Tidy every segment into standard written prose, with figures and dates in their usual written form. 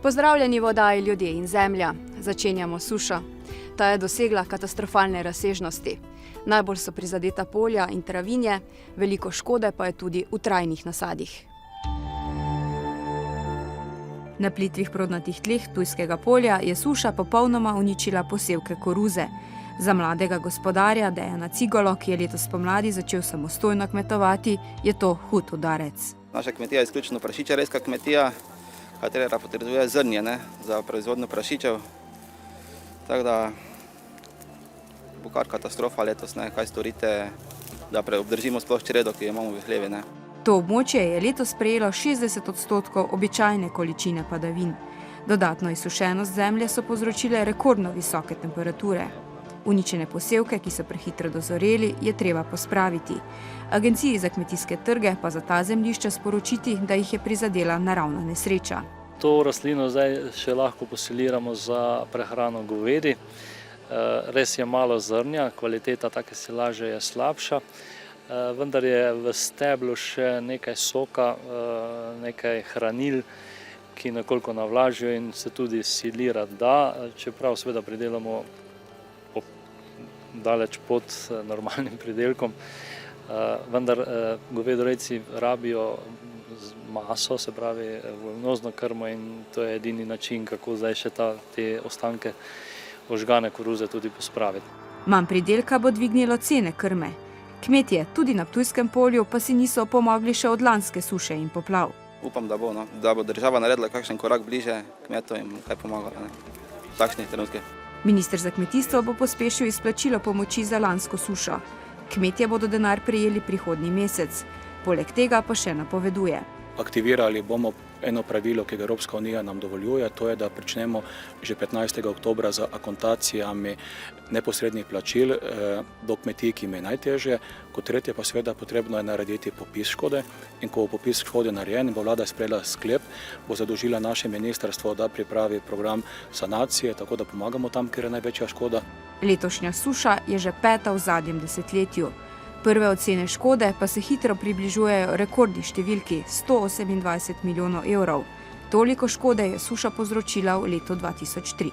Pozdravljeni v oddaji Ljudje in zemlja. Začenjamo sušo. Ta je dosegla katastrofalne razsežnosti. Najbolj so prizadeta polja in travinje, veliko škode pa je tudi v trajnih nasadih. Na plitvih prodnatih tleh Ptujskega polja je suša popolnoma uničila posevke koruze. Za mladega gospodarja Dejana Cigolo, ki je letos pomladi začel samostojno kmetovati, je to hud udarec. Naša kmetija je izključno prašičarejska kmetija, katera potrebuje zrnje za proizvodnjo prašičev. Tako da bo kar katastrofa letos, kaj storite, da obdržimo sploh čredo, ki jo imamo v hlevi. To območje je letos prejelo 60% običajne količine padavin. Dodatno izsušenost zemlje so povzročile rekordno visoke temperature. Uničene posevke, ki so prehitro dozoreli, je treba pospraviti. Agenciji za kmetijske trge pa za ta zemljišča sporočiti, da jih je prizadela naravna nesreča. To rastlino zdaj še lahko posiliramo za prehrano govedi. Res je malo zrnja, kvaliteta take silaže je slabša, vendar je v steblu še nekaj soka, nekaj hranil, ki nekoliko navlažijo in se tudi silirati da, čeprav seveda pridelamo daleč pod normalnim pridelkom, vendar govedorejci rabijo maso, se pravi volumnozno krmo, in to je edini način, kako zdaj še te ostanke ožgane koruze tudi pospraviti. Manj pridelka bo dvignilo cene krme. Kmetje tudi na Ptujskem polju pa si niso pomogli še od lanske suše in poplav. Upam, da bo država naredila kakšen korak bliže kmetom in kaj pomagala v takšnih trenutkih. Minister za kmetijstvo bo pospešil izplačilo pomoči za lansko sušo. Kmetje bodo denar prejeli prihodnji mesec. Poleg tega pa še napoveduje. Aktivirali bomo eno pravilo, ki ga Evropska unija nam dovoljuje, to je, da pričnemo že 15. oktobra z akontacijami neposrednih plačil do kmetij, ki jim je najtežje. Kot tretje pa seveda potrebno je narediti popis škode, in ko bo popis škode narejen, bo vlada sprejela sklep, bo zadolžila naše ministrstvo, da pripravi program sanacije, tako da pomagamo tam, kjer je največja škoda. Letošnja suša je že 5. v zadnjem desetletju. Prve ocene škode pa se hitro približujejo rekordni številki 128 milijonov evrov. Toliko škode je suša povzročila v letu 2003.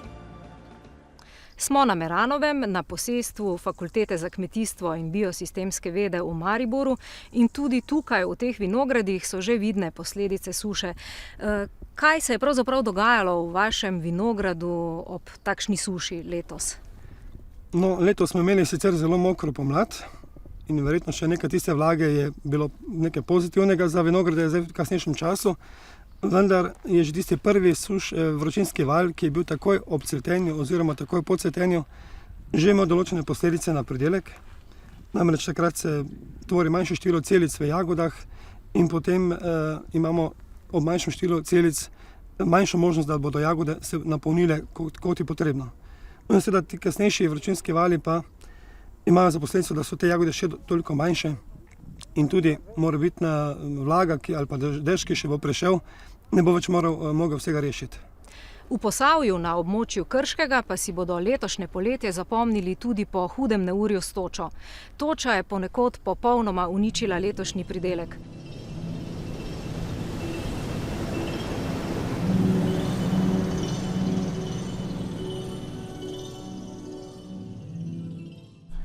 Smo na Meranovem, na posestvu Fakultete za kmetijstvo in biosistemske vede v Mariboru, in tudi tukaj v teh vinogradih so že vidne posledice suše. Kaj se je pravzaprav dogajalo v vašem vinogradu ob takšni suši letos? Letos smo imeli sicer zelo mokro pomlad in verjetno še nekaj tiste vlage je bilo nekaj pozitivnega za vinograde zdaj v kasnejšem času, vendar je že tisti prvi vročinski val, ki je bil takoj ob cvetenju oziroma takoj po cvetenju, že imel določene posledice na pridelek. Namreč takrat se tvori manjše število celic v jagodah in potem imamo ob manjšem številu celic manjšo možnost, da bodo jagode se napolnile, kot je potrebno. In seveda ti kasnejši vročinski vali pa imajo za posledico, da so te jagode še toliko manjše in tudi morebitna vlaga ali pa dež, ki še bo prišel, ne bo več mogel vsega rešiti. V Posavju na območju Krškega pa si bodo letošnje poletje zapomnili tudi po hudem neurju s točo. Toča je ponekod popolnoma uničila letošnji pridelek.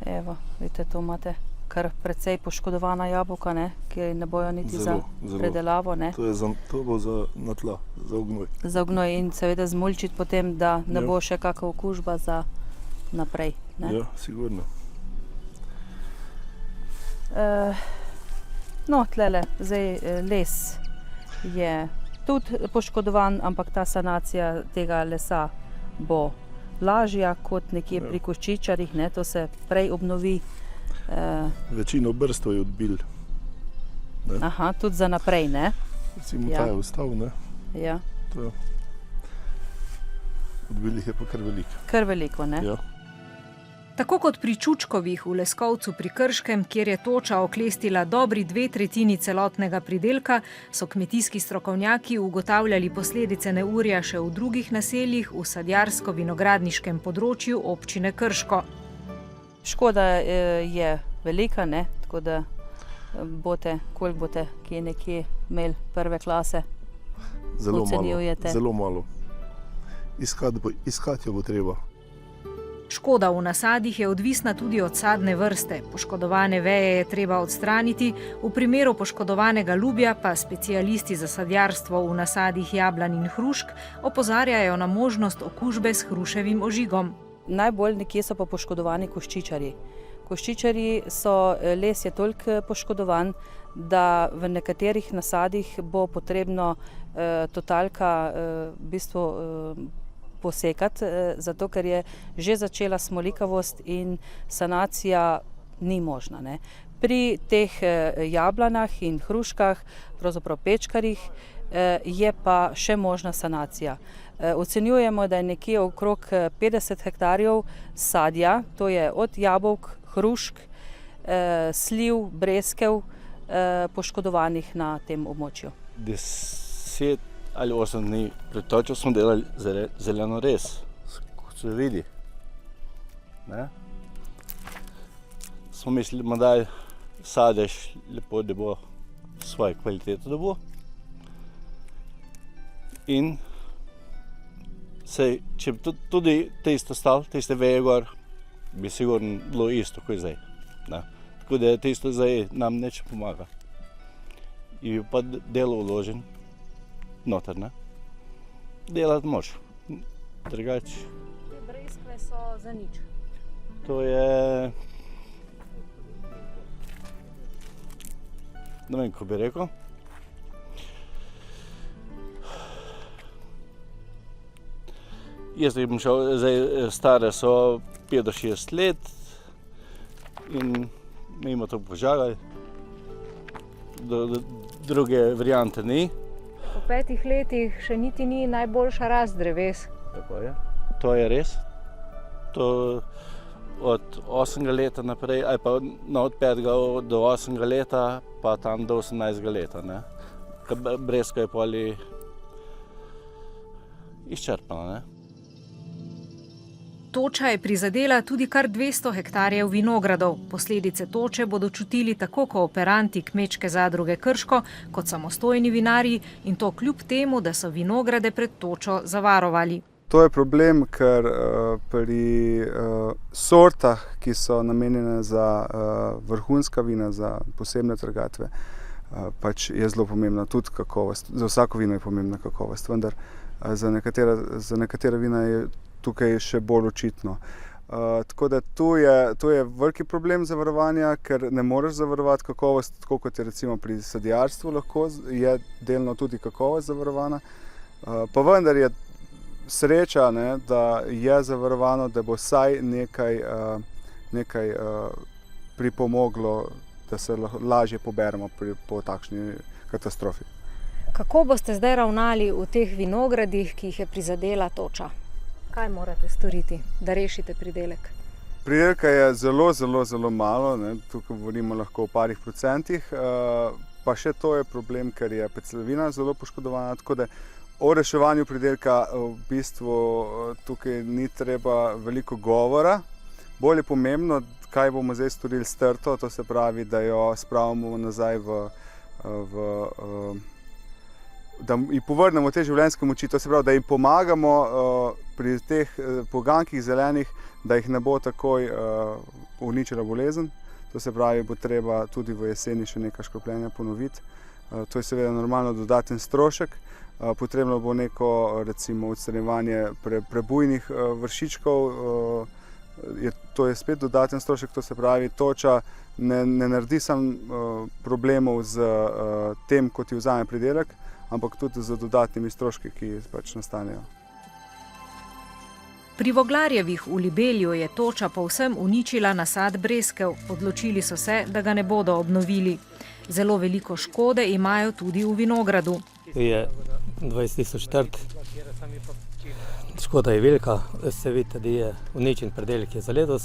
Evo, vidite, tu imate kar precej poškodovana jabolka, ki ne bojo niti za predelavo. To bo na tla, za ognoj. Za ognoj in seveda zmulčiti potem, da ne bo še kakšna okužba za naprej. Ja, sigurno. Tlele, zdaj les je tudi poškodovan, ampak ta sanacija tega lesa bo lažja kot nekje pri koščičarjih, to se prej obnovi. Večino brstov je odbil. Aha, tudi za naprej, Recimo ta je ostal, Ja. Odbil jih je pa kar veliko. Kar veliko, Ja. Tako kot pri Čučkovih v Leskovcu pri Krškem, kjer je toča oklestila dobri 2/3 celotnega pridelka, so kmetijski strokovnjaki ugotavljali posledice neurja še v drugih naseljih v sadjarsko-vinogradniškem področju občine Krško. Škoda je velika, tako da koliko boste kje nekje imeli prve klase? Zelo malo. Iskati jo bo treba. Škoda v nasadih je odvisna tudi od sadne vrste. Poškodovane veje je treba odstraniti, v primeru poškodovanega lubja pa specialisti za sadjarstvo v nasadih jablan in hrušk opozarjajo na možnost okužbe s hruševim ožigom. Najbolj nekje so pa poškodovani koščičarji. Koščičarji so, les je toliko poškodovan, da v nekaterih nasadih bo potrebno totalka v bistvu posekati, zato ker je že začela smolikavost in sanacija ni možna, ne. Pri teh jablanah in hruškah, pravzaprav pečkarjih, je pa še možna sanacija. Ocenjujemo, da je nekje okrog 50 hektarjev sadja, to je od jabolk, hrušk, sliv, breskev, poškodovanih na tem območju. 10 ali 8 dni pred točo smo delali zeleno rez, kot se vidi. Ne? Smo mislili, da bomo dali sadež lepo, da bo svoje kvalitete dobil. In če bi tudi tisto stal, tiste veje gor, bi sigurno bilo isto kot zdaj. Ne? Tako da tisto zdaj nam neče pomaga. In bi pa delo vložen noter, ne? Delati moč, drugače. Te breskve so za nič. To je, ne vem, ko bi rekel. Jaz bom šel, zdaj stare so 5 do 6 let in mimo to požagali. Druge variante ni. Po 5 letih še niti ni najboljša rast dreves. Tako je. To je res. To od 8. leta naprej, ali pa od 5. do 8. leta, pa tam do 18. leta. Ne? Breskva je poli izčrpana. Ne? Toča je prizadela tudi kar 200 hektarjev vinogradov. Posledice toče bodo čutili tako kooperanti Kmečke zadruge Krško kot samostojni vinarji in to kljub temu, da so vinograde pred točo zavarovali. To je problem, ker pri sortah, ki so namenjene za vrhunska vina, za posebne trgatve, pač je zelo pomembna tudi kakovost. Za vsako vino je pomembna kakovost, vendar za nekatera vina je tukaj še bolj očitno. Tako da tu je veliki problem zavarovanja, ker ne moreš zavarovati kakovost, tako kot je recimo pri sadjarstvu lahko, je delno tudi kakovost zavarovana. Pa vendar je sreča, ne, da je zavarovano, da bo vsaj nekaj pripomoglo, da se lažje poberemo po takšni katastrofi. Kako boste zdaj ravnali v teh vinogradih, ki jih je prizadela toča? Kaj morate storiti, da rešite pridelek? Pridelka je zelo malo, ne? Tukaj govorimo lahko o parih procentih, pa še to je problem, ker je peclovina zelo poškodovana, tako da o reševanju pridelka v bistvu tukaj ni treba veliko govora. Bolj je pomembno, kaj bomo zdaj storili s trto, to se pravi, da jo spravimo nazaj da jim povrnemo te življenjske moči, to se pravi, da jim pomagamo pri teh pogankih zelenih, da jih ne bo takoj uničila bolezen. To se pravi, bo treba tudi v jeseni še nekaj škropljenja ponoviti. To je seveda normalno dodaten strošek. Potrebno bo neko recimo odstranjevanje prebujnih vršičkov. To je spet dodaten strošek, to se pravi, toča ne naredi samo problemov z tem, ko ti vzame pridelek, ampak tudi z dodatnimi stroški, ki pač nastanejo. Pri Voglarjevih v Libelju je toča povsem uničila nasad breskev. Odločili so se, da ga ne bodo obnovili. Zelo veliko škode imajo tudi v vinogradu. Je 20.000 trt. Škoda je velika, se vidi, da je uničen pridelek za letos.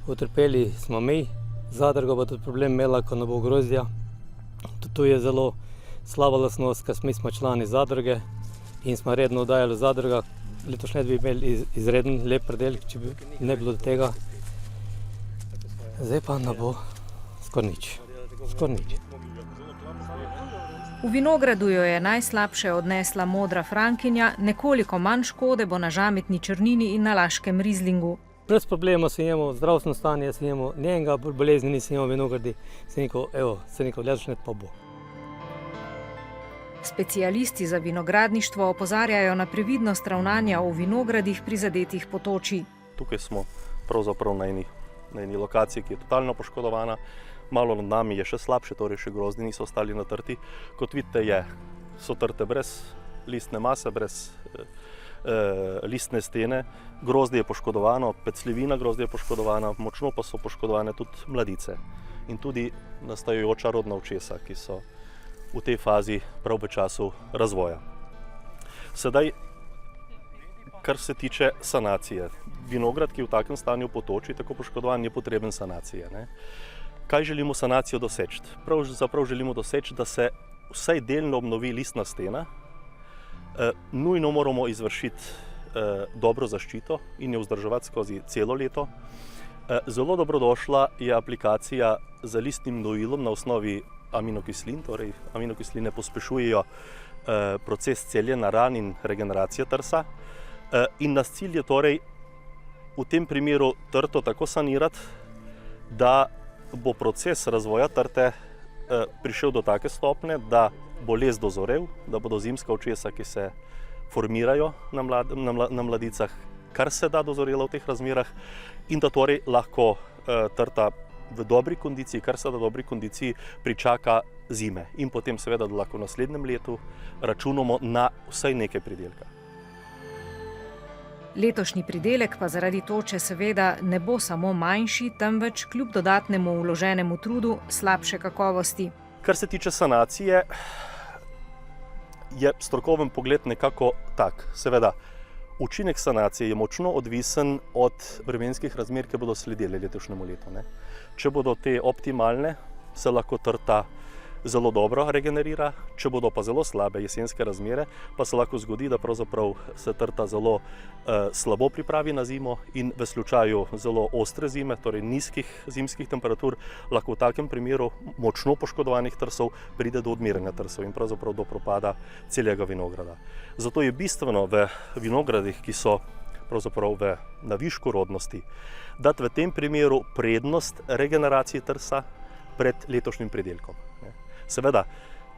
Utrpeli smo mi, zadruga bo tudi problem imela, ko ne bo grozdja. Tu je zelo slaba lastnost, ker mi smo člani zadruge in smo redno oddajali zadruga. Letošnje bi imeli izreden lep pridelek, če bi ne bilo do tega. Zdaj pa ne bo skoraj nič. V vinogradu jo je najslabše odnesla modra frankinja, nekoliko manj škode bo na žametni črnini in na laškem rizlingu. Brez problema se imamo zdravstveno stanje, se imamo njenega bolezni, nisem imel vinogradi, se neko letošnje pa bo. Specialisti za vinogradništvo opozarjajo na previdnost ravnanja v vinogradih prizadetih potočij. Tukaj smo pravzaprav na eni lokaciji, ki je totalno poškodovana. Malo nad nami je še slabše, torej še grozdi niso ostali natrti. Kot vidite, so trte brez listne mase, brez listne stene. Grozdje je poškodovano, pecljivina grozdja je poškodovana, močno pa so poškodovane tudi mladice in tudi nastajajoča rodna očesa, ki so v tej fazi prav v času razvoja. Sedaj, kar se tiče sanacije. Vinograd, ki je v takem stanju potoči, tako poškodovan, je potreben sanacije. Kaj želimo sanacijo doseči? Pravzaprav želimo doseči, da se vsaj delno obnovi listna stena. Nujno moramo izvršiti dobro zaščito in jo vzdrževati skozi celo leto. Zelo dobrodošla je aplikacija z listnim gnojilom na osnovi aminokislin, torej aminokisline pospešujejo proces celjenja ran in regeneracije trsa. In nas cilj je torej v tem primeru trto tako sanirati, da bo proces razvoja trte prišel do take stopnje, da bo les dozorel, da bodo zimska očesa, ki se formirajo na mladicah, kar se da dozorela v teh razmerah in da torej lahko trta v dobri kondiciji, kar se da dobri kondiciji pričaka zime in potem seveda, da lahko v naslednjem letu računamo na vsaj nekaj pridelka. Letošnji pridelek pa zaradi toče seveda ne bo samo manjši, temveč kljub dodatnemu vloženemu trudu slabše kakovosti. Kar se tiče sanacije, je strokoven pogled nekako tak. Seveda, učinek sanacije je močno odvisen od vremenskih razmer, ki bodo sledile letošnjemu letu. Če bodo te optimalne, se lahko trta zelo dobro regenerira, če bodo pa zelo slabe jesenske razmere, pa se lahko zgodi, da pravzaprav se trta zelo slabo pripravi na zimo in v slučaju zelo ostre zime, torej nizkih zimskih temperatur, lahko v takem primeru močno poškodovanih trsov pride do odmiranja trsov in pravzaprav do propada celega vinograda. Zato je bistveno v vinogradih, ki so pravzaprav na višku rodnosti, dati v tem primeru prednost regeneraciji trsa pred letošnjim pridelkom. Seveda,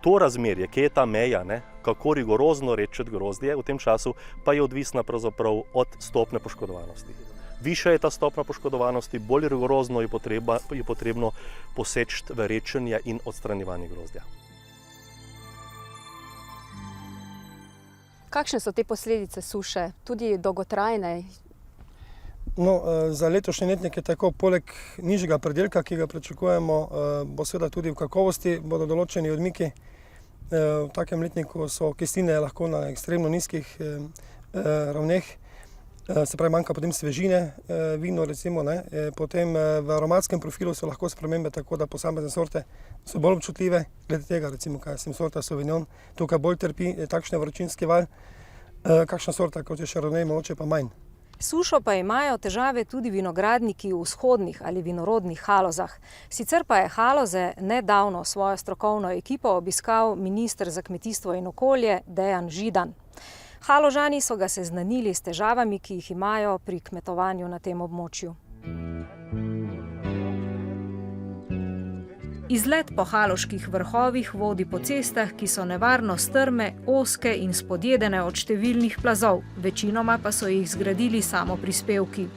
to razmerje, kje je ta meja, kako rigorozno redčiti grozdje v tem času, pa je odvisna pravzaprav od stopnje poškodovanosti. Višja je ta stopnja poškodovanosti, bolj rigorozno je potrebno poseči v redčenje in odstranjevanje grozdja. Kakšne so te posledice suše, tudi dolgotrajne? Za letošnji letnik je tako, poleg nižjega pridelka, ki ga pričakujemo, bo seveda tudi v kakovosti, bodo določeni odmiki. V takem letniku so kisline lahko na ekstremno nizkih ravneh, se pravi manjka potem svežine, vino recimo, potem v aromatskem profilu so lahko spremembe tako, da posamezne sorte so bolj občutljive, glede tega recimo, kaj sem sorta Sauvignon, tukaj bolj trpi takšne vročinski val, kakšna sorta, kot je Chardonnay, mogoče pa manj. Sušo pa imajo težave tudi vinogradniki v vzhodnih ali vinorodnih Halozah. Sicer pa je Haloze nedavno svojo strokovno ekipo obiskal minister za kmetijstvo in okolje Dejan Židan. Haložani so ga seznanili s težavami, ki jih imajo pri kmetovanju na tem območju. Izlet po haloških vrhovih vodi po cestah, ki so nevarno strme, ozke in spodjedene od številnih plazov, večinoma pa so jih zgradili samoprispevki.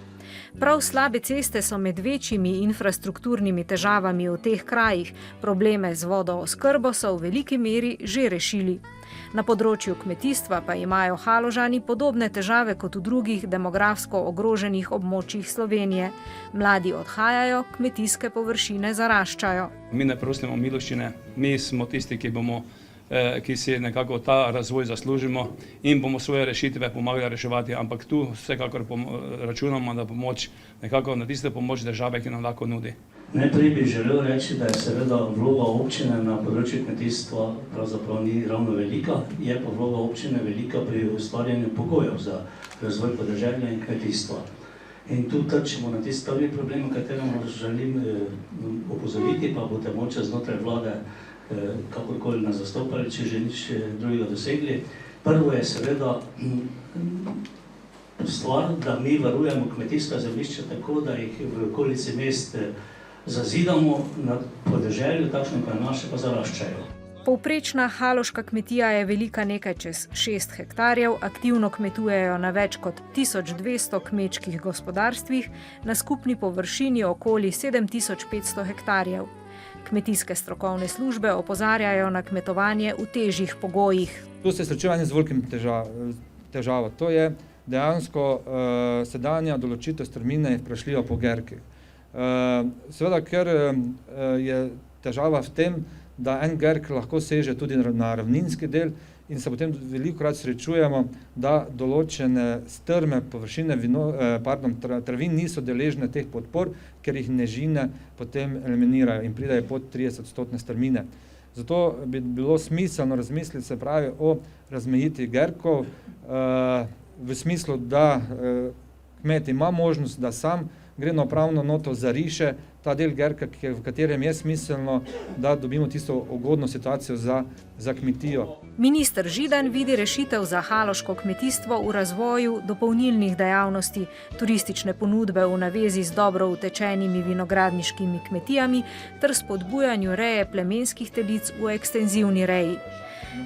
Prav slabe ceste so med večjimi infrastrukturnimi težavami v teh krajih, probleme z vodooskrbo so v veliki meri že rešili. Na področju kmetijstva pa imajo Haložani podobne težave kot v drugih demografsko ogroženih območjih Slovenije. Mladi odhajajo, kmetijske površine zaraščajo. Mi ne prosimo miloščine, mi smo tisti, ki si nekako ta razvoj zaslužimo in bomo svoje rešitve pomagali reševati, ampak tu vsekakor računamo na pomoč, nekako na tiste pomoč države, ki nam lahko nudi. Najprej bi želel reči, da je seveda vloga občine na področju kmetijstva pravzaprav ni ravno velika, je pa vloga občine velika pri ustvarjanju pogojev za razvoj podeželja in kmetijstva. In tu trčimo na tisti prvi problem, o katerem želim opozoriti, pa boste moče znotraj vlade kakorkoli nas zastopali, če že nič drugega dosegli. Prvo je seveda stvar, da mi varujemo kmetijska zemljišča tako, da jih v okolici mest zazidamo, na podeželju, takšno, kot naše, pa zaraščajo. Povprečna haloška kmetija je velika nekaj čez 6 hektarjev, aktivno kmetujejo na več kot 1200 kmečkih gospodarstvih, na skupni površini okoli 7500 hektarjev. Kmetijske strokovne službe opozarjajo na kmetovanje v težjih pogojih. Tu se srečevanje z velikim težavo. To je dejansko sedanja določitev strmine je vprašljiva po gerkih. Seveda, ker je težava v tem, da en gerk lahko seže tudi na ravninski del in se potem velikokrat srečujemo, da določene strme površine travin niso deležne teh podpor, ker jih nežine potem eliminirajo in pridajo pod 30% strmine. Zato bi bilo smiselno razmisliti, se pravi, o razmejitvi gerkov v smislu, da kmet ima možnost, da sam gre na upravno noto, zariše ta del gerka, v katerem je smiselno, da dobimo tisto ugodno situacijo za kmetijo. Minister Židan vidi rešitev za haloško kmetijstvo v razvoju dopolnilnih dejavnosti, turistične ponudbe v navezi z dobro utečenimi vinogradniškimi kmetijami ter spodbujanju reje plemenskih telic v ekstenzivni reji.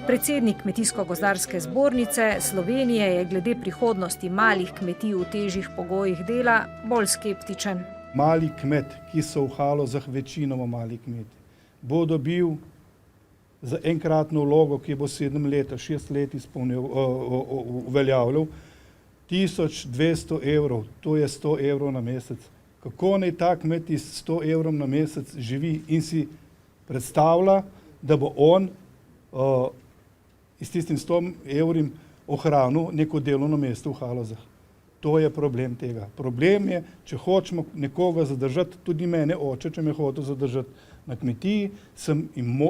Predsednik Kmetijsko-gozdarske zbornice Slovenije je glede prihodnosti malih kmetij v težjih pogojih dela bolj skeptičen. Mali kmet, ki so v Halozah večinoma mali kmeti, bo dobil za enkratno vlogo, ki bo 6 let uveljavljal, 1200 evrov, to je 100 evrov na mesec. Kako naj ta kmet iz 100 evrov na mesec živi in si predstavlja, da bo on s tistim 100 evrim ohranil neko delovno mesto v Halozah. To je problem tega. Problem je, če hočemo nekoga zadržati, tudi mene oče, če me hotel zadržati na kmetiji,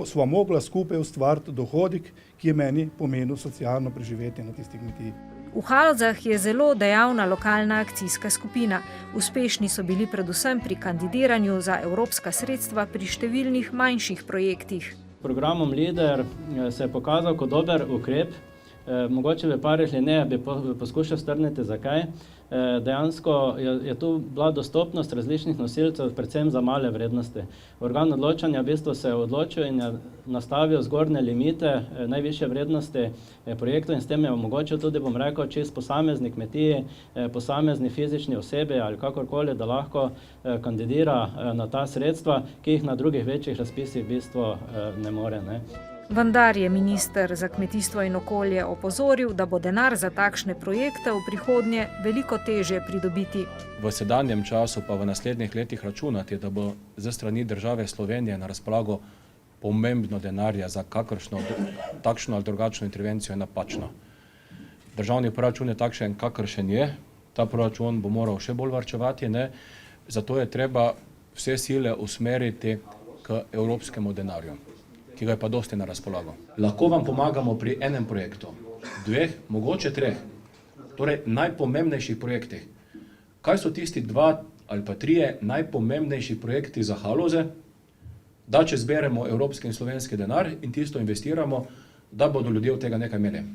sva mogla skupaj ustvariti dohodek, ki je meni pomenil socialno preživetje na tisti kmetiji. V Halozah je zelo dejavna lokalna akcijska skupina. Uspešni so bili predvsem pri kandidiranju za evropska sredstva pri številnih manjših projektih. Programom LEADER se je pokazal kot dober ukrep. Mogoče v parih linijah bi poskušal strniti, zakaj. Dejansko je tu bila dostopnost različnih nosilcev, predvsem za male vrednosti. Organ odločanja v bistvu se je odločil in je nastavil zgornje limite, najvišje vrednosti projektov in s tem je omogočil tudi, bom rekel, čist posamezni kmetiji, posamezni fizični osebi ali kakorkoli, da lahko kandidira na ta sredstva, ki jih na drugih večjih razpisih v bistvu ne more. Vendar je minister za kmetijstvo in okolje opozoril, da bo denar za takšne projekte v prihodnje veliko težje pridobiti. V sedanjem času pa v naslednjih letih računati, da bo ze strani države Slovenije na razpolago pomembno denarja za kakršno takšno ali drugačno intervencijo je napačno. Državni proračun je takšen, kakršen je, ta proračun bo moral še bolj varčevati, zato je treba vse sile usmeriti k evropskemu denarju, ki ga je pa dosti na razpolago. Lahko vam pomagamo pri enem projektu, 2, mogoče 3, torej najpomembnejših projektih. Kaj so tisti 2 ali pa 3 najpomembnejši projekti za Haloze, da če zberemo evropski in slovenski denar in tisto investiramo, da bodo ljudje od tega nekaj imeli.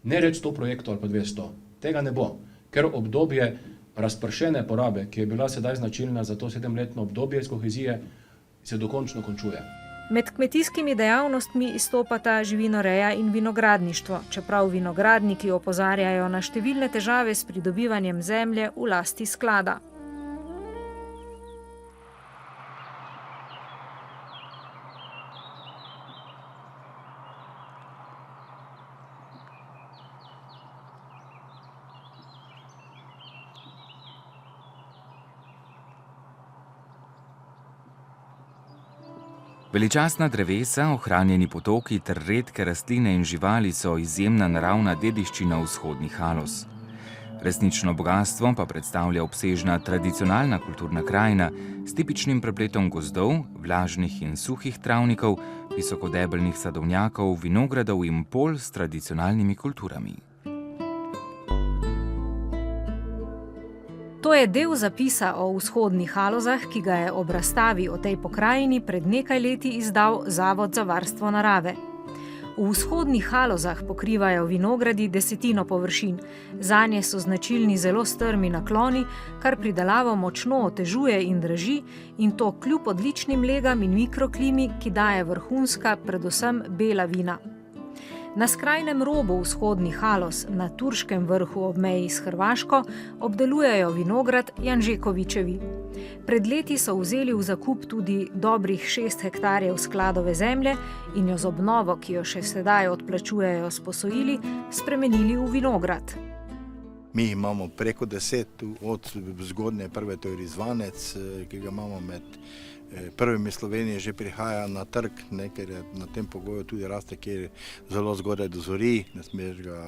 Ne reči 100 projektov ali pa 200, tega ne bo, ker obdobje razpršene porabe, ki je bila sedaj značilna za to 7-letno obdobje iz kohezije, se dokončno končuje. Med kmetijskimi dejavnostmi izstopata živinoreja in vinogradništvo, čeprav vinogradniki opozarjajo na številne težave s pridobivanjem zemlje v lasti sklada. Veličastna drevesa, ohranjeni potoki ter redke rastline in živali so izjemna naravna dediščina vzhodnih Haloz. Resnično bogastvo pa predstavlja obsežna tradicionalna kulturna krajina s tipičnim prepletom gozdov, vlažnih in suhih travnikov, visokodebelnih sadovnjakov, vinogradov in polj s tradicionalnimi kulturami. To To je del zapisa o vzhodnih Halozah, ki ga je ob razstavi o tej pokrajini pred nekaj leti izdal Zavod za varstvo narave. V vzhodnih Halozah pokrivajo vinogradi 1/10 površin. Zanje so značilni zelo strmi nakloni, kar pridelavo močno otežuje in draži, in to kljub odličnim legam in mikroklimi, ki daje vrhunska, predvsem bela vina. Na skrajnem robu vzhodnih Haloz, na Turškem vrhu ob meji s Hrvaško, obdelujejo vinograd Janžekovičevi. Pred leti so vzeli v zakup tudi dobrih 6 hektarjev skladove zemlje in jo z obnovo, ki jo še sedaj odplačujejo s posojili, spremenili v vinograd. Mi imamo preko 10 od zgodnje prve, to je Rizvanec, ki ga imamo med prvimi Slovenije, že prihaja na trg, ker je na tem pogoju tudi raste, kjer zelo zgodaj dozori, ne smeš ga.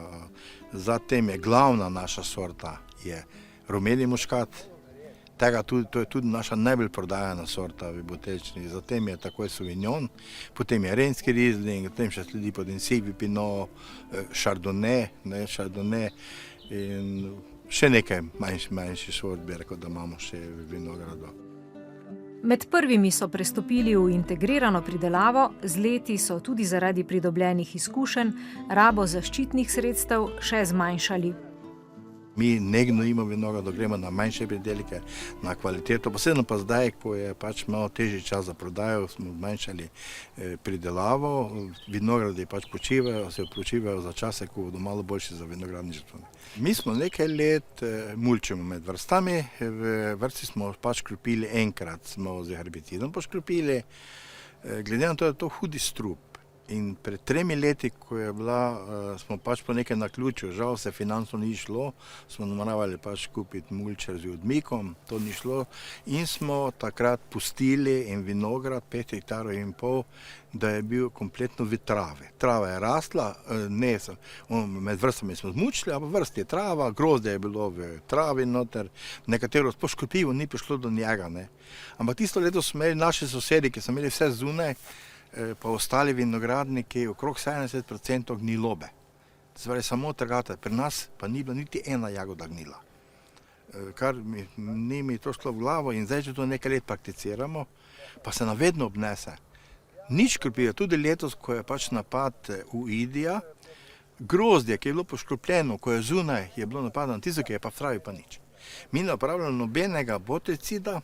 Zatem je glavna naša sorta, je rumeni muškat, to je tudi naša najbolj prodajana sorta v botečni. Zatem je takoj Sauvignon, potem je Renski Riesling, potem še sledi potem Silvi Pinot, Chardonnay in še nekaj manjši sort, bi rekel, da imamo še v vinogradu. Med prvimi so prestopili v integrirano pridelavo, z leti so tudi zaradi pridobljenih izkušenj rabo zaščitnih sredstev še zmanjšali. Mi ne gnojimo vinograda, gremo na manjše pridelke, na kvaliteto. Posebno pa zdaj, ko je pač malo težji čas za prodajo, smo zmanjšali pridelavo. Vinogradi pač počivajo za čase, ko bodo malo boljši za vinogradništvo. Mi smo nekaj let mulčimo med vrstami. V vrsti smo pač škropili enkrat, smo z herbicidom poškropili. Glede na to, da je to hudi strup. In pred 3 leti, ko je bila, smo pač po nekaj naključju, žal se finančno ni šlo, smo nameravali pač kupiti mulčer z odmikom, to ni šlo, in smo takrat pustili en vinograd, 5,5 hektarov, da je bil kompletno v travi. Trava je rasla, med vrstami smo zmučili, a v vrsti je trava, grozdje je bilo v travi noter, nekatero poškropivo ni prišlo do njega. Ampak tisto leto smo imeli naši sosedi, ki so imeli vse zunaj, pa ostali vinogradniki, okrog 70% gnilobe. Zdaj, samo trgate, pri nas pa ni bila niti ena jagoda gnila. Kar ni mi to šlo v glavo in zdaj, če to nekaj let prakticiramo, pa se navedno obnese. Nič škropijo, tudi letos, ko je pač napad v Idija, grozdje, ki je bilo poškropljeno, ko je zunaj, je bilo napadano, tisto, ki je pa v travi, pa nič. Mi ne uporabljamo nobenega boticida,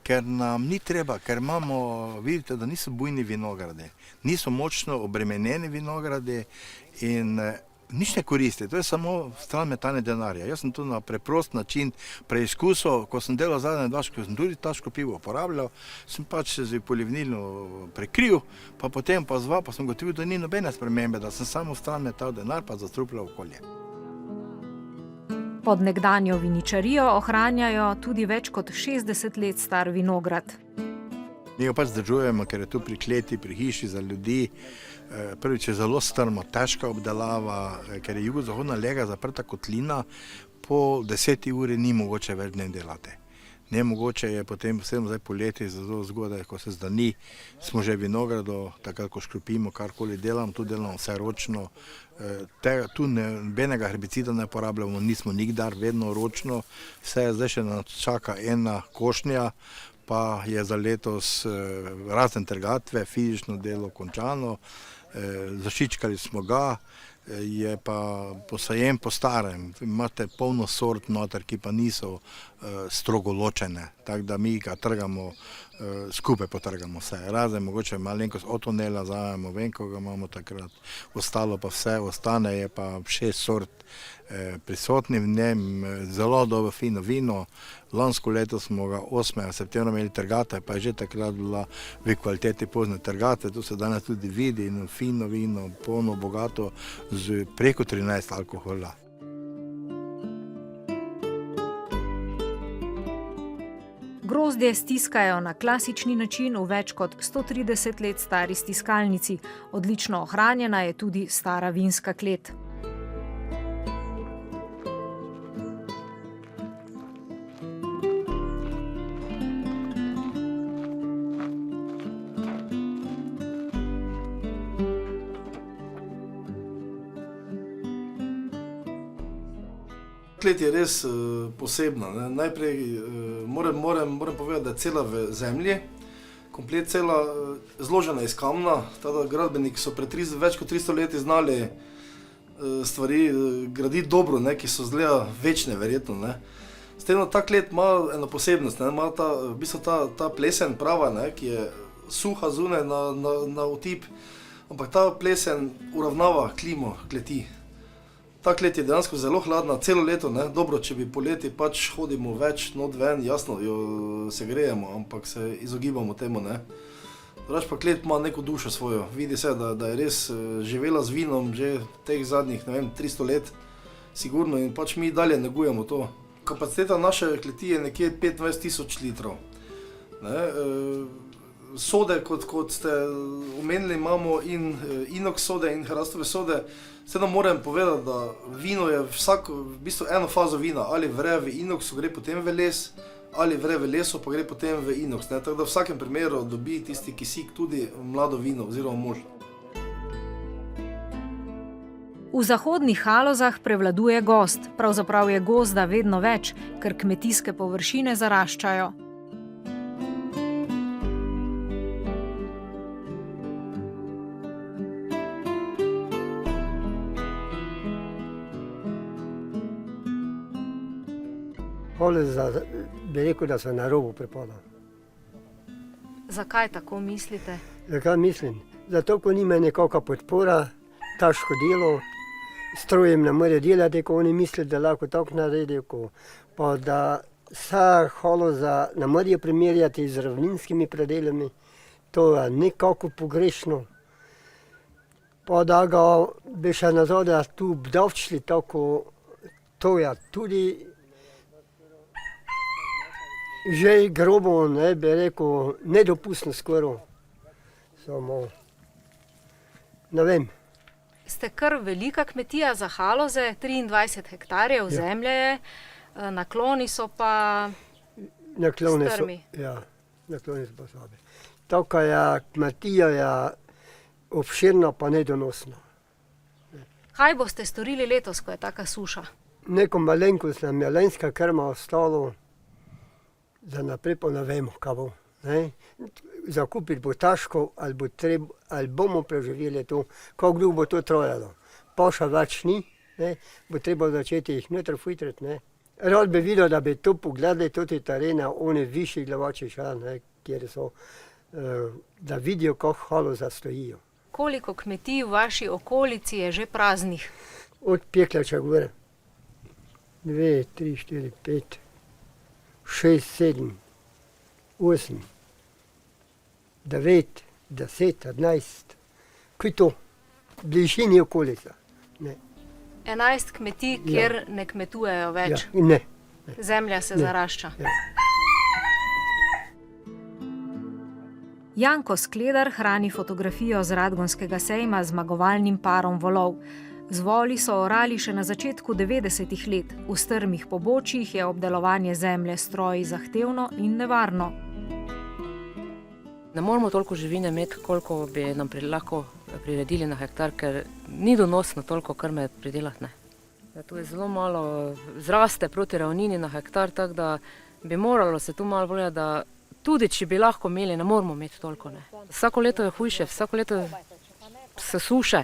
ker nam ni treba, ker imamo, vidite, da niso bujni vinogradi, niso močno obremenjeni vinogradi in nič ne koristi, to je samo stran metanje denarja. Jaz sem to na preprost način preizkusil, ko sem delal zadnje 2, ko sem tudi ta škropivo uporabljal, sem pač z polivnilno prekril, pa potem pa zval, pa sem gotovil, da ni nobene spremembe, da sem samo stran metal denar, pa zastrupljal okolje. Pod nekdanjo viničarijo ohranjajo tudi več kot 60 let star vinograd. Mi jo pač zdržujemo, ker je tu pri kleti, pri hiši za ljudi. Prvič je zelo strmo, težka obdelava, ker je jugozahodna lega zaprta kotlina, po 10 uri ni mogoče več dne delati. Nemogoče je potem, vsem zdaj poleti, zelo zgodaj, ko se zdani, smo že v vinogradu, takrat, ko škropimo, karkoli delamo, tu delamo vse ročno. Tu nobenega herbicida ne uporabljamo, nismo nikdar, vedno ročno. Vse zdaj še nas čaka ena košnja, pa je za letos razne trgatve, fizično delo končano, zašičkali smo ga, je pa posajen po starem. Imate polno sort noter, ki pa niso strogo ločene, tako da mi ga trgamo, skupaj potrgamo vse. Razen mogoče malenkost od tunela zajemo, vem, ko ga imamo takrat, ostalo pa vse ostane, je pa 6 sort prisotni v njem, zelo dobro fino vino. Lansko leto smo ga 8. septembra imeli trgate, pa je že takrat bila v kvaliteti pozne trgate, to se danes tudi vidi, fino vino, polno, bogato, z preko 13 alkohola. Grozdje stiskajo na klasični način v več kot 130 let stari stiskalnici. Odlično ohranjena je tudi stara vinska klet. Klet je res posebna. Ne. Najprej moram povedati, da je cela v zemlji, komplet cela zložena iz kamna, tada gradbeniki so pred več kot 300 leti znali stvari graditi dobro, ne, ki so zgleda večne verjetno. Ne. S tem ta klet ima eno posebnost, ne, ima v bistvu ta plesen prava, ne, ki je suha zunaj na otip, ampak ta plesen uravnava klimo kleti. Ta klet je dejansko zelo hladna, celo leto, ne, dobro, če bi poleti pač hodimo več not ven, jasno, jo se grejemo, ampak se izogibamo temu, ne. Drugače pa klet ima neko dušo svojo, vidi se, da je res živela z vinom že teh zadnjih, ne vem, 300 let, sigurno, in pač mi dalje negujemo to. Kapaciteta naše kleti je nekje 25 000 litrov. Ne, sode, kot ste omenili, imamo in inox sode in hrastove sode. Vseeno moram povedati, da vino je v bistvu eno fazo vina, ali vre v inoxu, gre potem v les, ali vre v lesu, pa gre potem v inox. Ne? Tako da v vsakem primeru dobi tisti kisik tudi mlado vino oziroma mož. V zahodnih Halozah prevladuje gozd, pravzaprav je gozda vedno več, ker kmetijske površine zaraščajo. Haloze, bi rekel, da so na robu prepada. Zakaj tako mislite? Zakaj mislim? Zato, ko nima nekakva podpora, težko delo, strojem ne more delati, ko oni mislijo, da lahko tako naredijo, pa da vsa haloza ne morejo primerjati z ravninskimi predelami, to je nekako pogrešno. Pa da ga bi še nazadnje tu obdavčili tako, to je tudi že grobo, ne bi rekel, nedopustno skoro. Samo, ne vem. Ste kar velika kmetija za Haloze, 23 hektarjev zemlje je, nakloni so pa strmi. Ja, nakloni so pa slabi. Taka je kmetija, je obširna pa nedonosna. Kaj boste storili letos, ko je taka suša? Neko malenkost nam je lanska krma ostalo, za naprej pa ne vemo, kaj bo. Zakupiti bo težko, ali bomo preživeli to, kako dolgo bo to trajalo. Pa še več ni, bo treba začeti jih noter filtrati. Rad bi videl, da bi to pogledali, tudi terene, oni višji glavači še, kjer so, da vidijo, kako haloze stojijo. Koliko kmetij v vaši okolici je že praznih? Od Peklača gore. 2, 3, 4, 5, 6, 7, 8, 9, 10, 11. Kaj to? V bližini okolica. 11 kmetij, kjer ne kmetujejo več. Ja, ne. Zemlja se zarašča. Ja. Janko Skledar hrani fotografijo z Radgonskega sejma z zmagovalnim parom volov. Z voli so orali še na začetku 90-ih let. V strmih pobočjih je obdelovanje zemlje stroji zahtevno in nevarno. Ne moramo toliko živine imeti, koliko bi nam lahko priredili na hektar, ker ni donosno toliko krme pridelati. Tu je zelo malo, zraste proti ravnini na hektar, tako da bi moralo se tu malo voliti, da tudi če bi lahko imeli, ne moramo imeti toliko. Vsako leto je hujše, vsako leto se suše.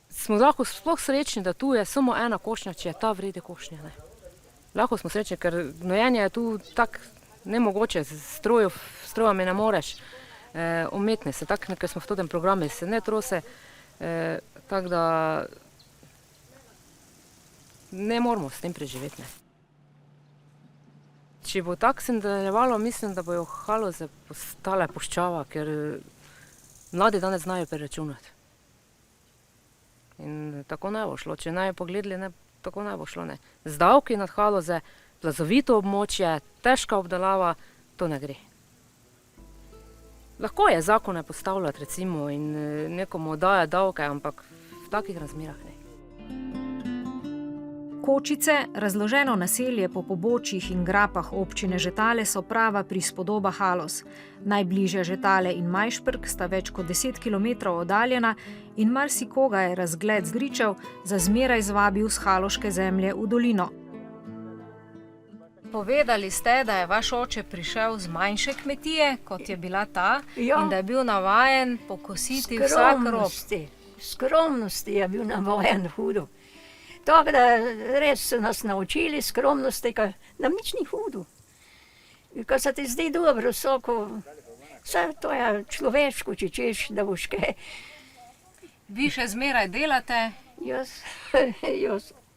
Smo lahko sploh srečni, da tu je samo ena košnja, če je ta vrede košnja. Lahko smo srečni, ker gnojenje je tu tako nemogoče, s strojami ne moreš. Umetne se, tako, ker smo v tem programu, se ne trose, tako da ne moramo s tem preživeti. Če bo tako se nadaljevalo, mislim, da bojo haloze postale puščava, ker mladi danes znajo preračunati. In tako ne bo šlo, če ne bi pogledali, tako ne bo šlo. Zdavki nad haloze, plazovito območje, težka obdelava, to ne gre. Lahko je zakone postavljati recimo in nekomu daje davke, ampak v takih razmerah ne. Kočice, razloženo naselje po pobočjih in grapah občine Žetale, so prava prispodoba Haloz. Najbližja Žetale in Majšperk sta več kot 10 kilometrov oddaljena in marsikoga je razgled z Gričev za zmeraj zvabil s haloške zemlje v dolino. Povedali ste, da je vaš oče prišel z manjše kmetije, kot je bila ta, Ja. in da je bil navajen pokositi vsak rob. Skromnosti je bil navajen hudo. Tako da res so nas naučili skromnosti, ker nam nič ni hudo. Ko se ti zdi dobro, vse to je človeško, če češ, da boš kaj. Vi še zmeraj delate? Jaz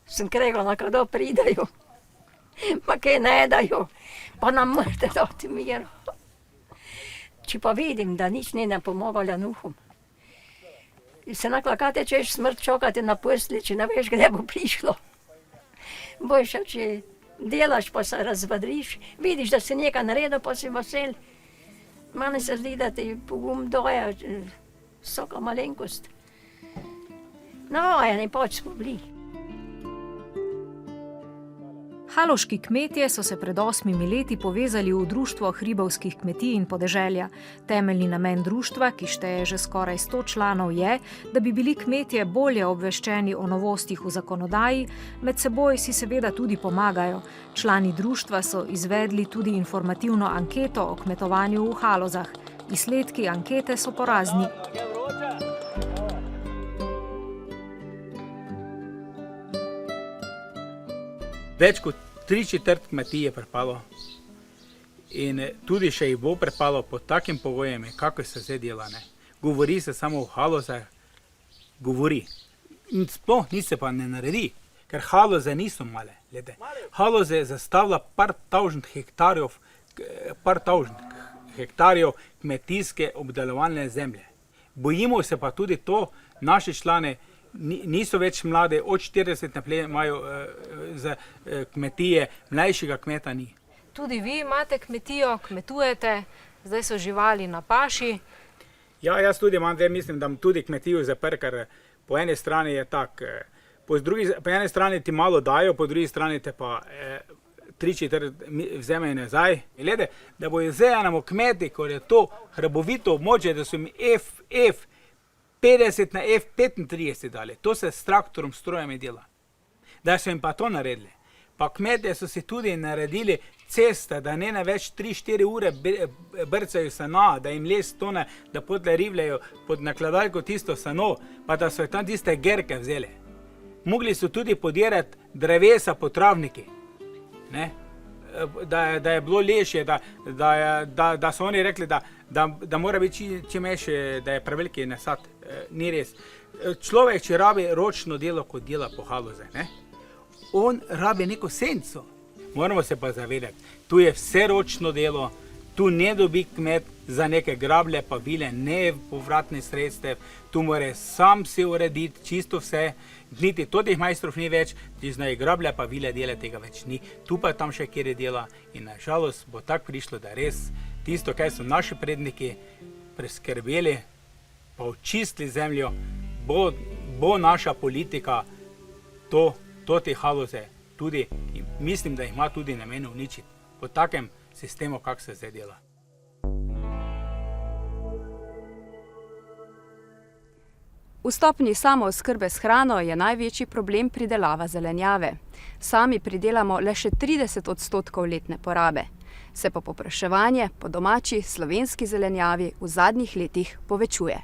sem kregala, kdo pridajo, pa kaj ne dajo, pa nam morate dati mir. Če pa vidim, da nič ni pomagalo nuhom. Se nakla, kaj te češ smrt čakati na posli, če ne veš, kde bo prišlo. Boljše, če delaš, pa se razvadriš, vidiš, da si nekaj naredil, pa si vesel. Meni se zdi, da ti pogum daje vsaka malenkost. Navajeni pač smo bili. Haloški kmetje so se pred 8 leti povezali v društvo hribovskih kmetij in podeželja. Temeljni namen društva, ki šteje že skoraj 100 članov, je, da bi bili kmetje bolje obveščeni o novostih v zakonodaji, med seboj si seveda tudi pomagajo. Člani društva so izvedli tudi informativno anketo o kmetovanju v Halozah. Izsledki ankete so porazni. Več kot 3/4 kmetij je prepalo in tudi še jih bo prepalo pod takim pogojem, kako se zdaj dela. Govori se samo o Halozah, govori. Sploh nič se pa ne naredi, ker Haloze niso male. Haloze zastavlja par tavžent hektarjev kmetijske obdelovalne zemlje. Bojimo se pa tudi to, naši člani niso več mlade, od 40 naprej imajo za kmetije, mlajšega kmeta ni. Tudi vi imate kmetijo, kmetujete, zdaj so živali na paši. Ja, jaz tudi imam, zdaj mislim, da tudi kmetijo zapr, ker po eni strani je tak, po eni strani ti malo dajo, po drugi strani te pa 3/4 vzemejo nazaj. Glede, da bojo zdaj enemu kmeti, ko je to hribovito območje, da so mi F 50 na F35 dali. To se s traktorom, strojem dela. Da so jim pa to naredili. Pa kmetje so si tudi naredili ceste, da ne na več 3-4 ure brcajo sena, da jim les tone, da potle rivljajo pod nakladalko tisto seno, pa da so tam tiste gerke vzeli. Mogli so tudi podirati drevesa po travniki. Ne? Da je bilo lešje, da so oni rekli, da mora biti čim manjše, da je preveliki nasad. Ni res. Človek, če rabi ročno delo, kot dela po Haloze, on rabi neko senco. Moramo se pa zavedati, tu je vse ročno delo, tu ne dobi kmet za neke grablje pa vile, ne povratnih sredstev, tu mora sam si urediti čisto vse, niti totih majstrov ni več, ti znajo grablje pa vile dela, tega več ni, tu pa tam še kjer dela in nažalost bo tako prišlo, da res tisto, kaj so naši predniki preskrbeli, pa očistili zemljo, bo naša politika to te Haloze tudi, in mislim, da jih ima tudi namen uničiti po takem sistemu, kak se zdaj dela. V stopnji samooskrbe s hrano je največji problem pridelava zelenjave. Sami pridelamo le še 30% letne porabe. Se pa povpraševanje po domači slovenski zelenjavi v zadnjih letih povečuje.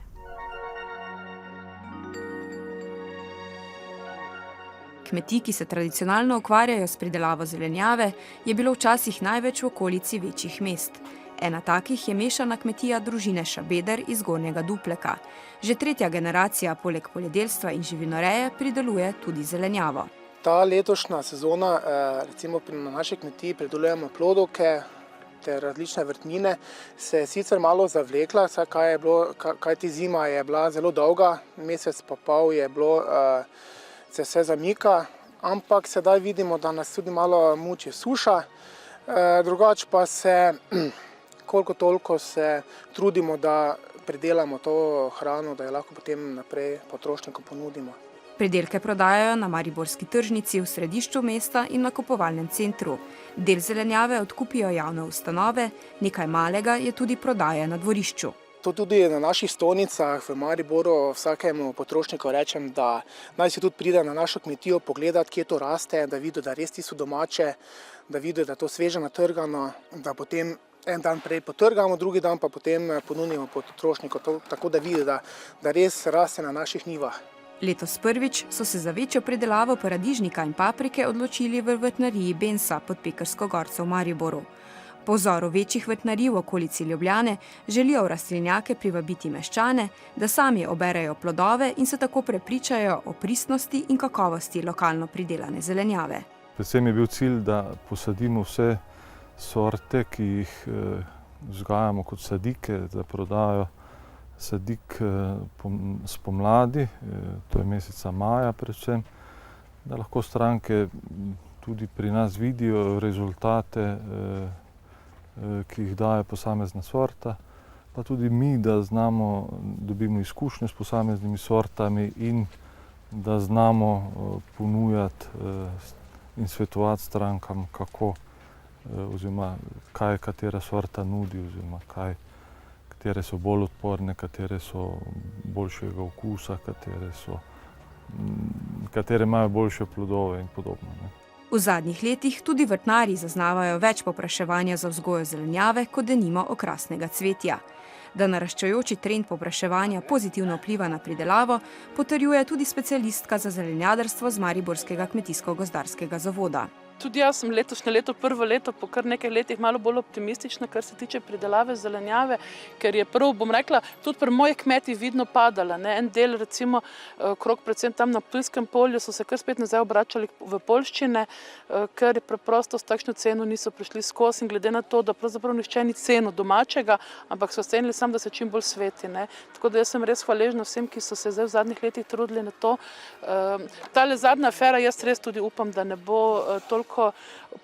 Kmetij, ki se tradicionalno ukvarjajo s pridelavo zelenjave, je bilo včasih največ v okolici večjih mest. Ena takih je mešana kmetija družine Šabeder iz Gornjega Dupleka. Že 3. generacija poleg poljedelstva in živinoreje prideluje tudi zelenjavo. Ta letošnja sezona, recimo na naši kmetiji pridelujemo plodovke ter različne vrtnine, se je sicer malo zavlekla, kajti zima je bila zelo dolga, mesec pa pol je bilo, se vse zamika, ampak sedaj vidimo, da nas tudi malo muči suša, drugače pa se koliko toliko se trudimo, da pridelamo to hrano, da jo lahko potem naprej potrošniku ponudimo. Pridelke prodajajo na mariborski tržnici v središču mesta in nakupovalnem centru. Del zelenjave odkupijo javne ustanove, nekaj malega je tudi prodaja na dvorišču. To tudi na naših stojnicah v Mariboru vsakemu potrošniku rečem, da naj si tudi pride na našo kmetijo pogledati, kje to raste, da vidi, da res so domače, da vidi, da je to sveže natrgano, da potem en dan prej potrgamo, drugi dan pa potem ponudimo potrošniku, tako da vidi, da res raste na naših njivah. Letos prvič so se za večjo pridelavo paradižnika in paprike odločili v vrtnariji Bensa pod Pekrsko gorco v Mariboru. Po vzoru večjih vrtnarij v okolici Ljubljane želijo v rastlinjake privabiti meščane, da sami oberejo plodove in se tako prepričajo o pristnosti in kakovosti lokalno pridelane zelenjave. Predvsem je bil cilj, da posadimo vse sorte, ki jih vzgajamo kot sadike, da prodajo sadik spomladi, to je meseca maja predvsem, da lahko stranke tudi pri nas vidijo rezultate, ki jih daje posamezna sorta, pa tudi mi, da znamo, dobimo izkušnje s posameznimi sortami in da znamo ponujati in svetovati strankam, kako oziroma kaj katera sorta nudi, oziroma katere so bolj odporne, katere so boljšega okusa, katere imajo boljše plodove in podobno. V zadnjih letih tudi vrtnarji zaznavajo več povpraševanja za vzgojo zelenjave, kot denimo okrasnega cvetja. Da naraščajoči trend povpraševanja pozitivno vpliva na pridelavo, potrjuje tudi specialistka za zelenjadarstvo z Mariborskega kmetijsko-gozdarskega zavoda. Tudi jaz sem letošnje leto, prvo leto, po kar nekaj letih malo bolj optimistična, kar se tiče pridelave zelenjave, ker je prvo, bom rekla, tudi pri mojih kmetih vidno padala. En del, recimo, krog predvsem tam na Ptujskem polju, so se kar spet nazaj obračali v poljščine, ker preprosto s takšno ceno niso prišli skozi in glede na to, da pravzaprav nihče ni cenil domačega, ampak so cenili samo, da se čim bolj sveti. Tako da jaz sem res hvaležna vsem, ki so se zdaj v zadnjih letih trudili na to. Tale zadnja afera, jaz res tudi upam, da ne bo toliko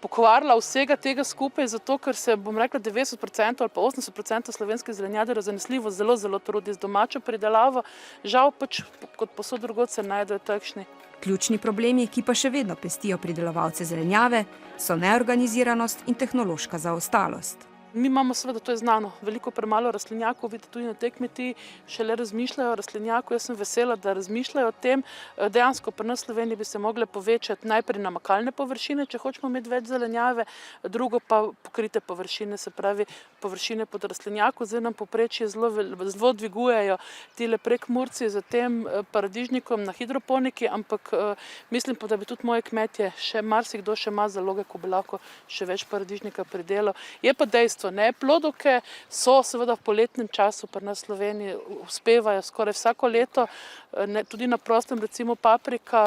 pokvarila vsega tega skupaj, zato ker se, bom rekla, 90% ali pa 80% slovenskih zelenjadarjev zanesljivo zelo trudi z domačo pridelavo. Žal pač, kot povsod drugod, se najdejo takšni. Ključni problemi, ki pa še vedno pestijo pridelovalce zelenjave, so neorganiziranost in tehnološka zaostalost. Mi imamo seveda, to je znano, veliko premalo rastlinjakov, vidite tudi na tej kmetiji, šele razmišljajo o rastlinjaku, jaz sem vesela, da razmišljajo o tem. Dejansko pri nas v Sloveniji bi se mogle povečati najprej namakalne površine, če hočemo imeti več zelenjave, drugo pa pokrite površine, se pravi površine pod rastlinjaku. Zdaj nam povprečje zelo dvigujejo tile Prekmurci za tem paradižnikom na hidroponiki, ampak mislim pa, da bi tudi moje kmetje, marsikdo še ima zaloge, ko bi lahko še več paradižnika pridelal. Je pa dejstvo, plodovke so seveda v poletnem času pri nas v Sloveniji, uspevajo skoraj vsako leto, tudi na prostem, recimo paprika.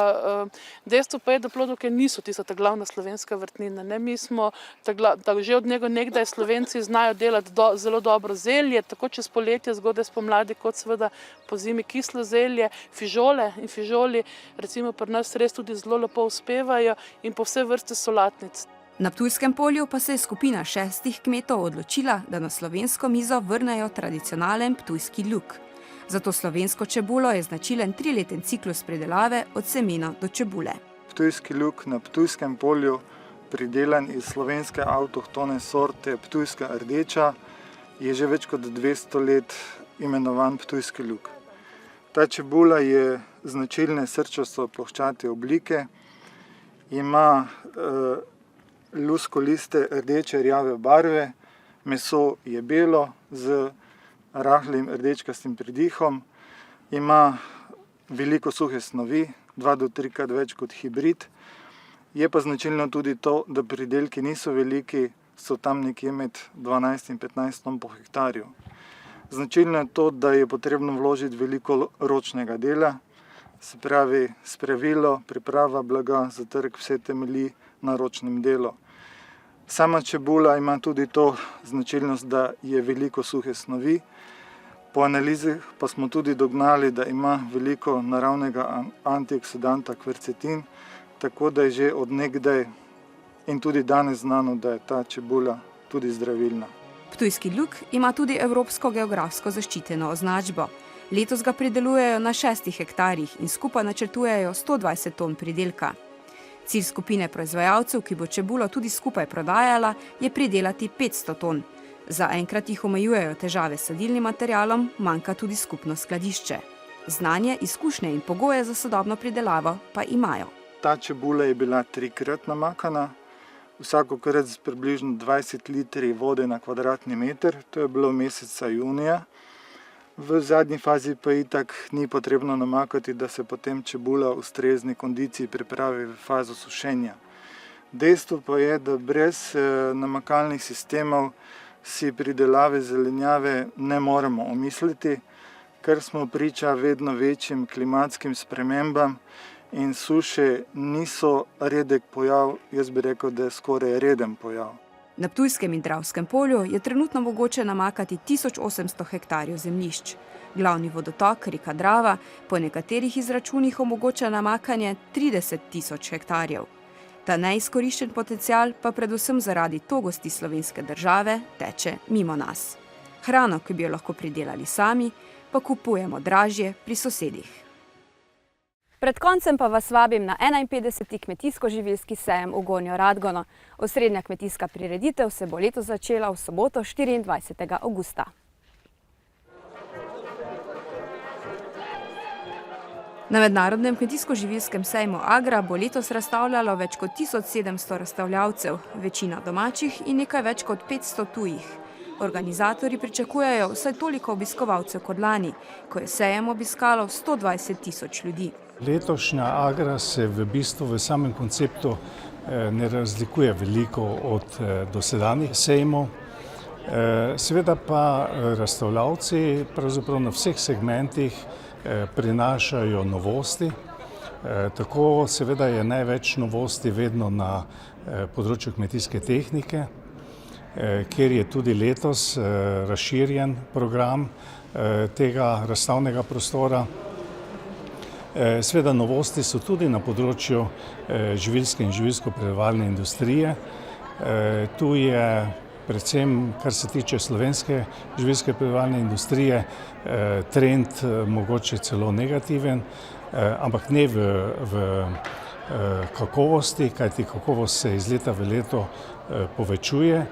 Dejstvo pa je, da plodovke niso tista ta glavna slovenska vrtnina. Mi smo, že od nekdaj Slovenci znajo delati zelo dobro zelje, tako čez poletje, zgodaj spomladi, kot seveda po zimi kislo zelje, fižole in fižoli, recimo pri nas res tudi zelo lepo uspevajo in po vse vrste solatnic. Na Ptujskem polju pa se je skupina 6 kmetov odločila, da na slovensko mizo vrnejo tradicionalen ptujski luk. Zato slovensko čebulo je značilen 3-leten ciklus pridelave od semena do čebule. Ptujski luk na Ptujskem polju, pridelan iz slovenske avtohtone sorte ptujska rdeča, je že več kot 200 let imenovan ptujski luk. Ta čebula je značilne srčasto ploščate oblike, ima luskoliste rdeče rjave barve, meso je belo z rahlim rdečkastim pridihom, ima veliko suhe snovi, 2 do 3-krat več kot hibrid. Je pa značilno tudi to, da pridelki niso veliki, so tam nekje med 12 in 15 ton po hektarju. Značilno je to, da je potrebno vložiti veliko ročnega dela, se pravi spravilo, priprava blaga za trg, vse temelji na ročnem delu. Sama čebula ima tudi to značilnost, da je veliko suhe snovi. Po analizih pa smo tudi dognali, da ima veliko naravnega antioksidanta kvercetin, tako da je že od nekdaj in tudi danes znano, da je ta čebula tudi zdravilna. Ptujski luk ima tudi evropsko geografsko zaščiteno označbo. Letos ga pridelujejo na 6 hektarjih in skupaj načrtujejo 120 ton pridelka. Cilj skupine proizvajalcev, ki bo čebulo tudi skupaj prodajala, je pridelati 500 ton. Zaenkrat jih omejujejo težave s sadilnim materialom, manjka tudi skupno skladišče. Znanje, izkušnje in pogoje za sodobno pridelavo pa imajo. Ta čebula je bila 3-krat namakana, vsakokrat z približno 20 litri vode na kvadratni meter, to je bilo meseca junija. V zadnji fazi pa itak ni potrebno namakati, da se potem čebula v ustrezni kondiciji pripravi v fazo sušenja. Dejstvo pa je, da brez namakalnih sistemov si pridelave zelenjave ne moremo omisliti, ker smo priča vedno večjim klimatskim spremembam in suše niso redek pojav, jaz bi rekel, da je skoraj reden pojav. Na Ptujskem in Dravskem polju je trenutno mogoče namakati 1800 hektarjev zemljišč. Glavni vodotok, reka Drava, po nekaterih izračunih omogoča namakanje 30 000 hektarjev. Ta neizkoriščen potencial pa predvsem zaradi togosti slovenske države teče mimo nas. Hrano, ki bi jo lahko pridelali sami, pa kupujemo dražje pri sosedih. Pred koncem pa vas vabim na 51. kmetijsko-živilski sejem v Gornjo Radgono. Osrednja kmetijska prireditev se bo letos začela v soboto 24. avgusta. Na mednarodnem kmetijsko-živilskem sejmu Agra bo letos razstavljalo več kot 1700 razstavljavcev, večina domačih in nekaj več kot 500 tujih. Organizatorji pričakujejo vsaj toliko obiskovalcev kot lani, ko je sejem obiskalo 120 000 ljudi. Letošnja Agra se v bistvu v samem konceptu ne razlikuje veliko od dosedanjih sejmov. Seveda pa razstavljavci pravzaprav na vseh segmentih prinašajo novosti. Tako seveda je največ novosti vedno na področju kmetijske tehnike, kjer je tudi letos razširjen program tega razstavnega prostora. Seveda novosti so tudi na področju živilske in živilsko-predelovalne industrije. Tu je predvsem, kar se tiče slovenske živilske predelovalne industrije, trend mogoče celo negativen, ampak ne v kakovosti, kajti kakovost se iz leta v leto povečuje,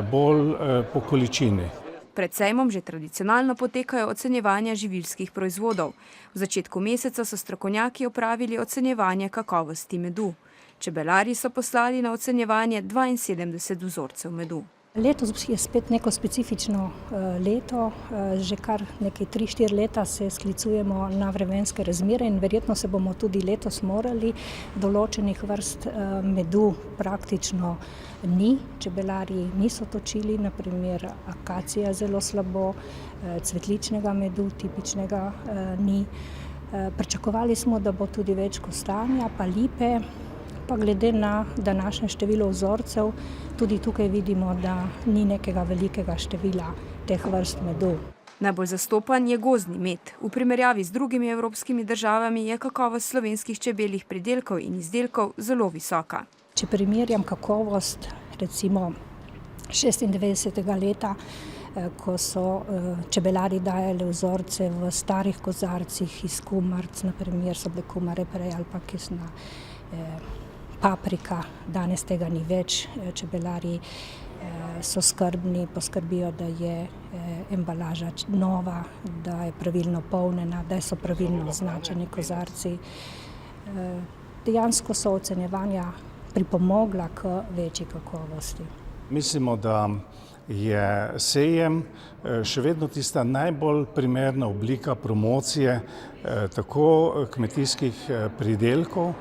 bolj po količini. Pred sejmom že tradicionalno potekajo ocenjevanja živilskih proizvodov. V začetku meseca so strokovnjaki opravili ocenjevanje kakovosti medu. Čebelarji so poslali na ocenjevanje 72 vzorcev medu. Letos je spet neko specifično leto, že kar nekaj 3-4 leta se sklicujemo na vremenske razmere in verjetno se bomo tudi letos morali. Določenih vrst medu praktično ni, čebelarji niso točili, naprimer akacija zelo slabo, cvetličnega medu tipičnega ni. Pričakovali smo, da bo tudi več kostanja, pa lipe, pa glede na današnje število vzorcev, tudi tukaj vidimo, da ni nekega velikega števila teh vrst medu. Najbolj zastopan je gozdni med. V primerjavi z drugimi evropskimi državami je kakovost slovenskih čebeljih pridelkov in izdelkov zelo visoka. Če primerjam kakovost recimo 96. leta, ko so čebelari dajali vzorce v starih kozarcih iz kumaric, naprimer so bile kumare prej ali pa kisna paprika, danes tega ni več, čebelari so skrbni, poskrbijo, da je embalaža nova, da je pravilno polnjena, da so pravilno označeni kozarci. Dejansko so ocenjevanja pripomogla k večji kakovosti. Mislimo, da je sejem še vedno tista najbolj primerna oblika promocije tako kmetijskih pridelkov,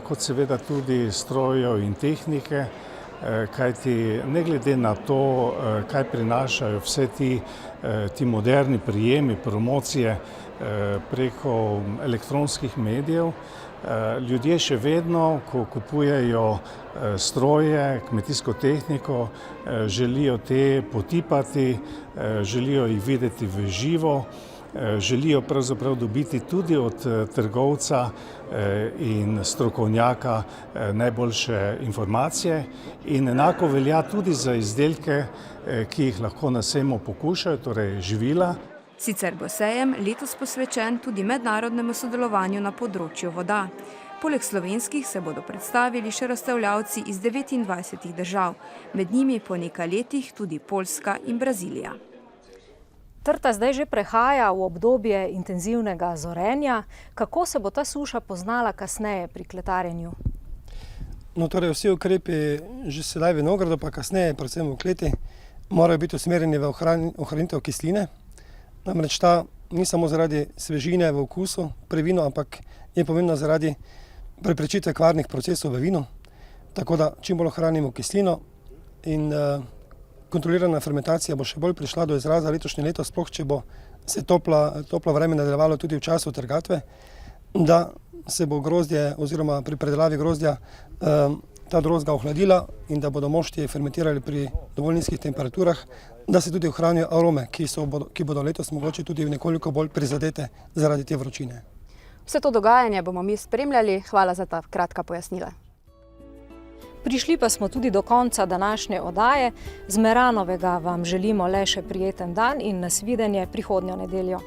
kot seveda tudi strojev in tehnike, kajti ne glede na to, kaj prinašajo vse ti moderni prijemi promocije preko elektronskih medijev, ljudje še vedno, ko kupujejo stroje, kmetijsko tehniko, želijo te potipati, želijo jih videti v živo, želijo pravzaprav dobiti tudi od trgovca in strokovnjaka najboljše informacije in enako velja tudi za izdelke, ki jih lahko na sejmu pokušajo, torej živila. Sicer bo sejem letos posvečen tudi mednarodnemu sodelovanju na področju voda. Poleg slovenskih se bodo predstavili še razstavljavci iz 29 držav, med njimi po nekaj letih tudi Poljska in Brazilija. Trta zdaj že prehaja v obdobje intenzivnega zorenja. Kako se bo ta suša poznala kasneje pri kletarjenju? No, torej vsi ukrepi že sedaj vinogradu, pa kasneje, predvsem v kleti, morajo biti usmerjeni v ohranitev kisline. Namreč ta ni samo zaradi svežine v okusu pri vinu, ampak je pomembna zaradi preprečitve kvarnih procesov v vinu. Tako da čim bolj ohranimo kislino in kontrolirana fermentacija bo še bolj prišla do izraza letošnje leto, sploh če bo se toplo vreme nadaljevalo tudi v času trgatve, da se bo grozdje oziroma pri predelavi grozdja ta drozga ohladila in da bodo moštje fermentirali pri dovolj nizkih temperaturah, da se tudi ohranijo arome, ki bodo letos mogoče tudi nekoliko bolj prizadete zaradi te vročine. Vse to dogajanje bomo mi spremljali. Hvala za ta kratka pojasnila. Prišli pa smo tudi do konca današnje oddaje. Z Meranovega vam želimo le še prijeten dan in nasvidenje prihodnjo nedeljo.